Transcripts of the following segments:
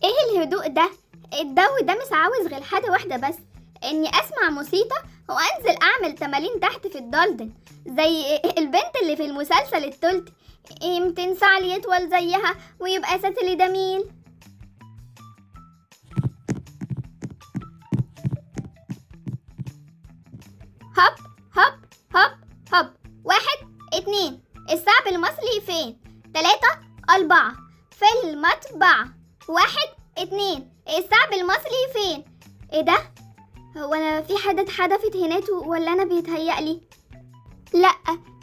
ايه الهدوء ده؟ الجو ده مش عاوز غير حاجة واحدة بس، اني اسمع موسيقى وانزل اعمل تمارين تحت في الدالدن زي البنت اللي في المسلسل التلت. يمكن سعلي يطول زيها ويبقى ستلي جميل. هب هب هب هب، 1 2. الساعة المصري فين؟ 3 4 في المطبعة. 1 2. الساعة المصري فين؟ ايه ده؟ هو انا في حاجة اتحدفت هناك ولا انا بيتهيألي؟ لا،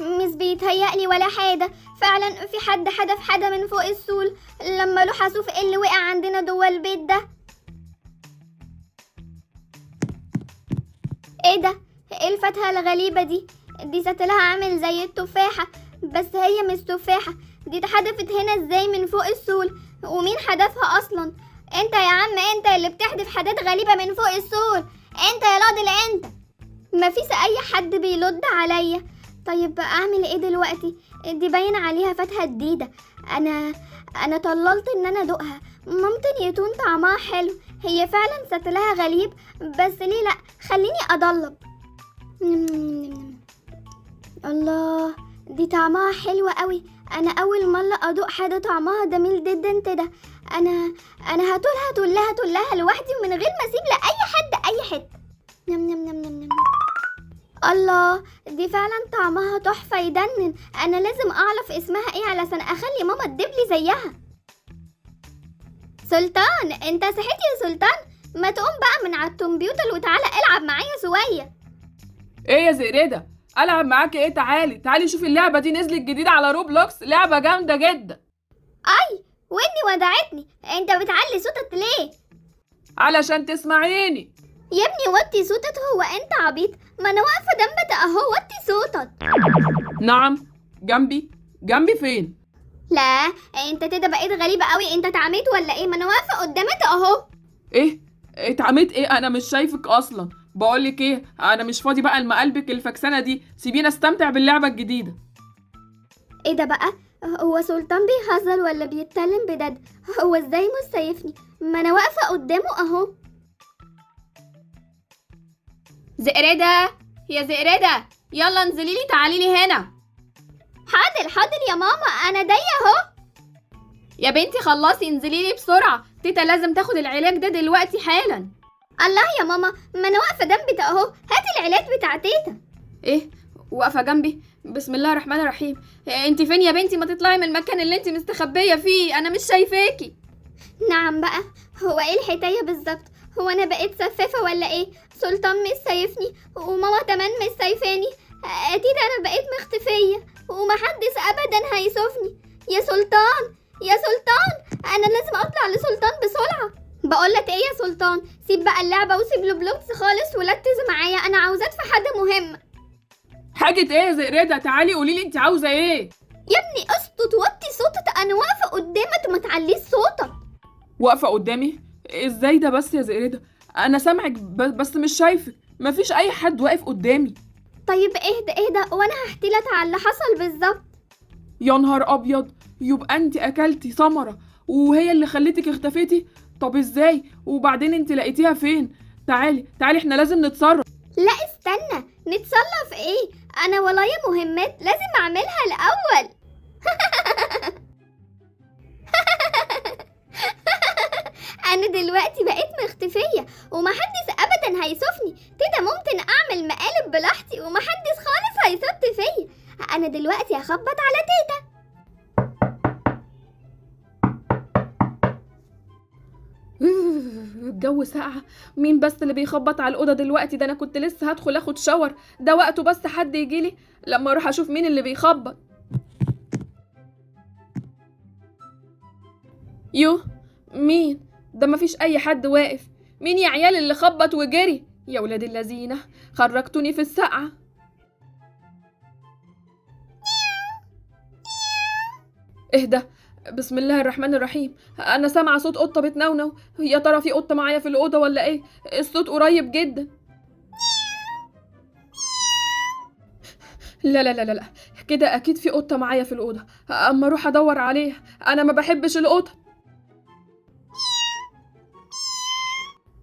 مش بيتهيألي ولا حاجة، فعلا في حد حدف حاجة من فوق السول. لما اروح اشوف ايه اللي وقع عندنا جوه البيت ده. ايه ده؟ ايه الفتحة الغريبة دي؟ دي شكلها عامل زي التفاحة، بس هي مش تفاحة. دي اتحدفت هنا ازاي من فوق السول؟ ومين حدفها اصلا؟ انت يا عم، انت اللي بتحدف حاجات غريبة من فوق السول. انت يا راجل انت. مفيش اي حد بيرد عليا. طيب اعمل ايه دلوقتي؟ دي باين عليها فتحة جديدة. انا طللت ان انا ادوقها، ممكن يكون طعمها حلو. هي فعلا شكلها غريب، بس ليه لا، خليني اضلب. الله، دي طعمها حلوة قوي. انا اول مرة ادوق حاجة طعمها جميل جدا كده. انا هتقولها لوحدي ومن غير ما اسيب لاي حد اي حتة. نم نم نم نم نم. الله، دي فعلا طعمها تحفة يدنن. انا لازم اعرف اسمها ايه علشان اخلي ماما تجيبلي زيها. سلطان، انت صحيت يا سلطان؟ ما تقوم بقى من على الكمبيوتر وتعالى العب معايا شوية. ايه يا زئرده؟ العب معاكي ايه؟ تعالي شوفي اللعبه دي نزلت جديده على روبلوكس، لعبه جامده جدا. اي، ودني ودعتني. انت بتعلي صوتك ليه؟ علشان تسمعيني. يا ابني وطي صوتك، هو انت عبيط؟ ما انا واقفة جنبك اهو، وطي صوتك. نعم، جنبي فين؟ لا، انت كده بقيت غريبة قوي. انت اتعميت ولا ايه؟ ما انا واقفة قدامك اهو. ايه اتعميت ايه؟ انا مش شايفك اصلا. بقولك ايه، انا مش فاضي بقى لمقالبك الفكسانه دي، سيبيني استمتع باللعبه الجديده. ايه ده بقى؟ هو سلطان بيهزر ولا بيتكلم بجد؟ هو ازاي مش شايفني؟ ما انا واقفة قدامه اهو. زئردة، يا زئردة، يلا انزليلي تعاليلي هنا. حاضر يا ماما، انا جاية اهو. يا بنتي خلصي، انزليلي بسرعة، تيتا لازم تاخد العلاج ده دلوقتي حالا. الله يا ماما، ما انا واقفة جنبك اهو، هاتي العلاج بتاع تيتا. ايه؟ واقفة جنبي؟ بسم الله الرحمن الرحيم. انت فين يا بنتي؟ ما تطلعي من المكان اللي انت مستخبية فيه، انا مش شايفاكي. نعم بقى، هو ايه الحكاية بالظبط؟ هو انا بقيت سفافة ولا ايه؟ سلطان مش شايفني وماما كمان مش شايفاني. اكيد انا بقيت مختفية ومحدش ابدا هيشوفني. يا سلطان، يا سلطان، انا لازم اطلع لسلطان بسرعة. بقولك ايه يا سلطان، سيب بقى اللعبة وسيب لوبلوكس خالص وركز معايا، انا عاوزاك في حاجة مهمة. حاجه ايه يا زئرده؟ تعالي قوليلي انت عاوزه ايه. يا ابني اسكت، وطي صوتك، انا واقفة قدامك وما تعليش صوتك. واقفه قدامي؟ ازاي ده بس يا زئرده؟ انا سامعك بس مش شايفك، مفيش اي حد واقف قدامي. طيب اهدى وانا هحكي لك على اللي حصل بالظبط. يا نهار ابيض، يبقى انت اكلتي ثمره وهي اللي خلتك اختفيتي؟ طب ازاي؟ وبعدين انت لقيتيها فين؟ تعالي احنا لازم نتصرف. لا استنى، نتصرف ايه؟ انا ورايا مهمات لازم اعملها الاول. انا دلوقتي بقيت مختفية ومحدش ابدا هيشوفني كده. ممكن اعمل مقالب براحتي ومحدش خالص هيصد فيا. انا دلوقتي هخبط على تيتا. الجو ساقع، مين بس اللي بيخبط على الأوضة دلوقتي؟ ده أنا كنت لسه هدخل أخد شاور، ده وقته بس حد يجيلي لما أروح أشوف مين اللي بيخبط. يوه، مين ده؟ مفيش أي حد واقف. مين يا عيال اللي خبط وجري؟ يا ولاد اللذينة، خرجتوني في السقعة. اهدى، بسم الله الرحمن الرحيم. انا سامعه صوت قطه بتنونو، يا ترى في قطه معايا في الاوضه ولا ايه؟ الصوت قريب جدا. لا لا لا لا، كده اكيد في قطه معايا في الاوضه، اما اروح ادور عليها، انا ما بحبش القطط.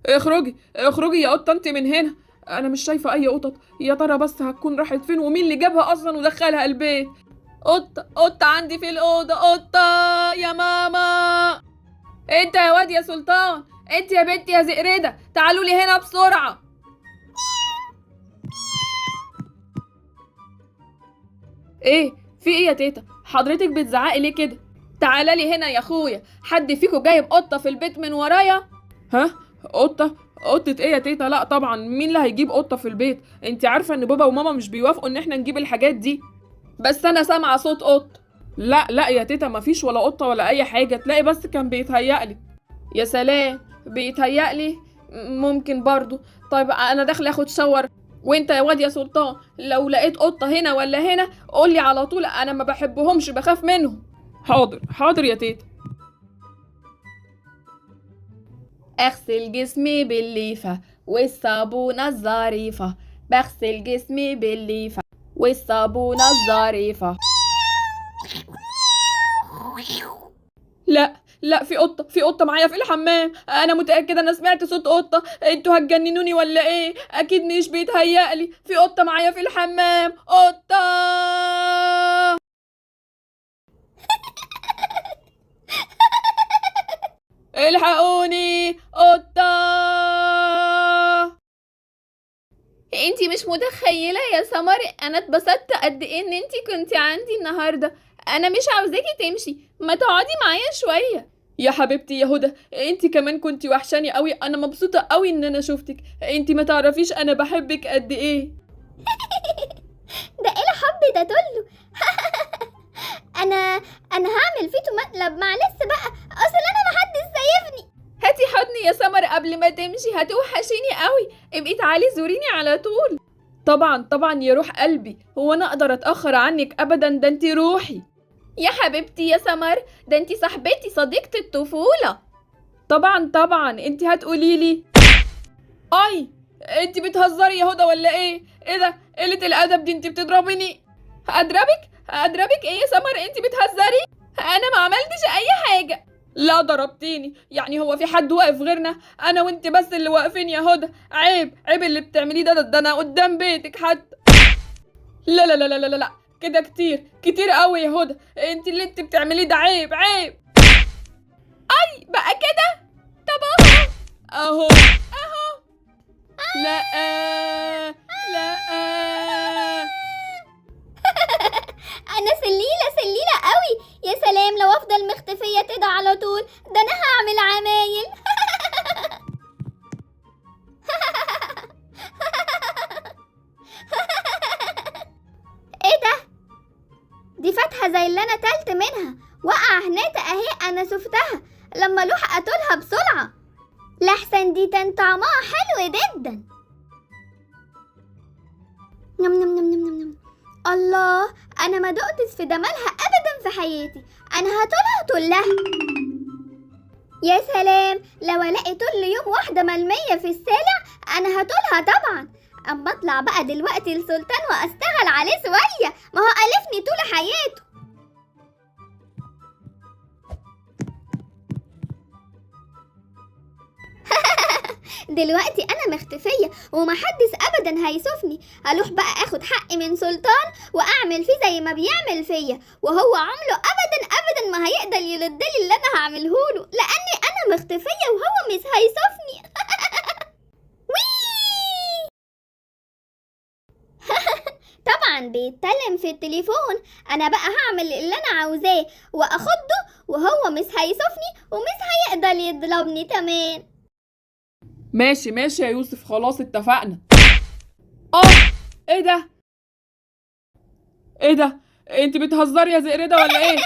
اخرجي اخرجي يا قطه انت من هنا، انا مش شايفه اي قطط. يا ترى بس هتكون راحت فين، ومين اللي جابها اصلا ودخلها البيت؟ قطه عندي في الاوضه، قطه يا ماما. انت يا واد يا سلطان، انت يا بنتي يا زئردة، تعالوا لي هنا بسرعه. ايه في ايه يا تيتا؟ حضرتك بتزعقي ليه كده؟ تعالى لي هنا يا اخويا، حد فيكم جايب قطه في البيت من ورايا؟ ها؟ قطه؟ قطه ايه يا تيتا؟ لا طبعا، مين اللي هيجيب قطه في البيت؟ انت عارفه ان بابا وماما مش بيوافقوا ان احنا نجيب الحاجات دي. بس انا سامعه صوت قط. لا لا يا تيتا، مفيش ولا قطه ولا اي حاجه، تلاقي بس كان بيتهيألي. يا سلام، بيتهيألي؟ ممكن برضو. طيب انا داخله اخد شاور، وانت يا واد يا سلطان لو لقيت قطه هنا ولا هنا قولي على طول، انا ما بحبهمش، بخاف منهم. حاضر حاضر يا تيتا. اغسل جسمي بالليفه والصابونه الظريفه، بغسل جسمي بالليفه والصابونه الظريفه. لا لا، في قطة معايا في الحمام، أنا متأكدة أنا سمعت صوت قطة، انتوا هتجننوني ولا إيه؟ أكيد مش بيتهيألي، في قطة معايا في الحمام، قطة. الحقوني، قطة. انتي مش متخيلة يا سمر انا اتبسطت قد ايه ان انتي كنتي عندي النهاردة. انا مش عاوزاكي تمشي، ما تقعدي معايا شوية. يا حبيبتي يا هدى، انتي كمان كنتي وحشاني قوي، انا مبسوطة قوي ان انا شفتك، انتي ما تعرفيش انا بحبك قد ايه. ده ايه الحب ده كله؟ انا هعمل فيتو مقلب، معلش بقى، اصل انا محدش سايبني. هاتي حضني يا سمر قبل ما تمشي، هتوحشيني قوي، ابقي تعالي زوريني على طول. طبعا طبعا يا روح قلبي، هو انا اقدر اتاخر عنك ابدا، ده انتي روحي. يا حبيبتي يا سمر، ده انتي صاحبتي صديقة الطفولة. طبعا طبعا، انتي هتقوليلي. اي، انتي بتهزري يا هدى ولا ايه؟ ايه ده؟ قلة الادب دي، انتي بتضربيني. اضربك ايه يا سمر؟ انتي بتهزري، انا ما عملتش اي حاجة. لا ضربتيني، يعني هو في حد واقف غيرنا؟ انا وانت بس اللي واقفين يا هدى، عيب عيب اللي بتعمليه ده انا قدام بيتك حتى. لا لا لا لا لا لا، كده كتير قوي يا هدى، انت اللي انت بتعمليه ده عيب عيب. اي بقى كده؟ طب اهو اهو. لا لا. انا سليلة قوي، يا سلام لو افضل مختفية كده على طول، ده انا هعمل عمايل. ايه ده؟ دي فتحة زي اللي انا كلت منها، وقع هناك اهي، انا شفتها لما اروح اكلها بسرعة، لحسن دي كان طعمها حلو جدا. نم نم نم نم نم. الله، انا ما دقتش في جمالها ابدا في حياتي، انا هاكلها كلها. يا سلام لو الاقي طول يوم واحده ملميه في السالع، انا هاكلها طبعا. اما اطلع بقى دلوقتي السلطان واستغل عليه شويه، ما هو الفني طول حياته. دلوقتي انا مختفيه ومحدش ابدا هيشوفني، هروح بقى اخد حقي من سلطان واعمل فيه زي ما بيعمل فيا، وهو عمره ابدا ما هيقدر يردلي اللي انا هعملهوله، لاني انا مختفيه وهو مش هيشوفني. طبعا بيتكلم في التليفون، انا بقى هعمل اللي انا عاوزاه واخده، وهو مش هيشوفني ومش هيقدر يضربني كمان. ماشي يا يوسف، خلاص اتفقنا. ايه ده؟ ايه ده؟ انت بتهزري يا زئردة ولا ايه؟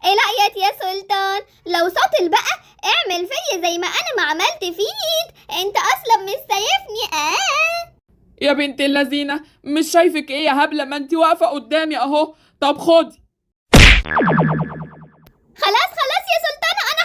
ايه رأيك يا سلطان؟ لو سطل بقى اعمل فيا زي ما انا ما عملت فيك، انت اصلا مش شايفني. يا بنت اللذينة، مش شايفك ايه يا هبلة؟ ما انت واقفة قدامي اهو، طب خدي. خلاص يا سلطان، انا